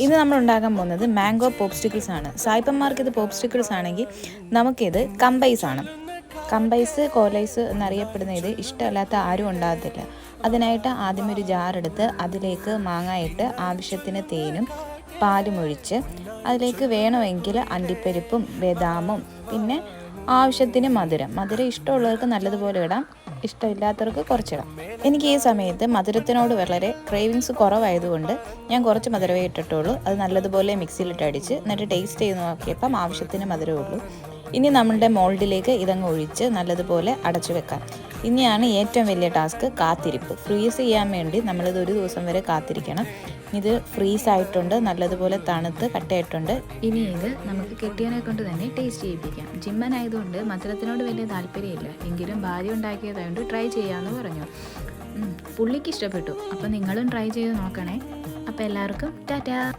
ഇന്ന് നമ്മൾ ഉണ്ടാക്കാൻ പോകുന്നത് മാംഗോ പോപ്സ്റ്റിക്കിൾസ് ആണ്. സായിപ്പന്മാർക്ക് ഇത് പോപ്സ്റ്റിക്കിൾസ് ആണെങ്കിൽ നമുക്കിത് കമ്പൈസ് ആണ്. കമ്പൈസ് കോലൈസ് എന്നറിയപ്പെടുന്ന ഇത് ഇഷ്ടമല്ലാത്ത ആരും ഉണ്ടാകത്തില്ല. അതിനായിട്ട് ആദ്യം ഒരു ജാറെടുത്ത് അതിലേക്ക് മാങ്ങ ഇട്ട് ആവശ്യത്തിന് തേനും പാലും ഒഴിച്ച് അതിലേക്ക് വേണമെങ്കിൽ അണ്ടിപ്പരിപ്പും ബദാമും പിന്നെ ആവശ്യത്തിന് മധുരം ഇഷ്ടമുള്ളവർക്ക് നല്ലതുപോലെ ഇടാം, ഇഷ്ടമില്ലാത്തവർക്ക് കുറച്ചിടാം. എനിക്ക് ഈ സമയത്ത് മധുരത്തിനോട് വളരെ ക്രേവിങ്സ് കുറവായതുകൊണ്ട് ഞാൻ കുറച്ച് മധുരമേ ഇട്ടിട്ടുള്ളൂ. അത് നല്ലതുപോലെ മിക്സിയിലിട്ട് അടിച്ച് എന്നിട്ട് ടേസ്റ്റ് ചെയ്ത് നോക്കിയപ്പം ആവശ്യത്തിന് മധുരമേ ഉള്ളൂ. ഇനി നമ്മളുടെ മോൾഡിലേക്ക് ഇതങ്ങ് ഒഴിച്ച് നല്ലതുപോലെ അടച്ചു വെക്കാം. ഇനിയാണ് ഏറ്റവും വലിയ ടാസ്ക്, കാത്തിരിപ്പ്. ഫ്രീസ് ചെയ്യാൻ വേണ്ടി നമ്മളിത് ഒരു ദിവസം വരെ കാത്തിരിക്കണം. ഇത് ഫ്രീസ് ആയിട്ടുണ്ട്, നല്ലതുപോലെ തണുത്ത് കട്ടയായിട്ടുണ്ട്. ഇനി ഇത് നമുക്ക് കെട്ടിയനെ കൊണ്ട് തന്നെ ടേസ്റ്റ് ചെയ്യിപ്പിക്കാം. ജിമ്മനായതുകൊണ്ട് മധുരത്തിനോട് വലിയ താല്പര്യമില്ല, എങ്കിലും ഭാര്യ ഉണ്ടാക്കിയതായതുകൊണ്ട് ട്രൈ ചെയ്യാമെന്ന് പറഞ്ഞു. പുള്ളിക്ക് ഇഷ്ടപ്പെട്ടു. അപ്പം നിങ്ങളും ട്രൈ ചെയ്ത് നോക്കണേ. അപ്പം എല്ലാവർക്കും ടാറ്റാ.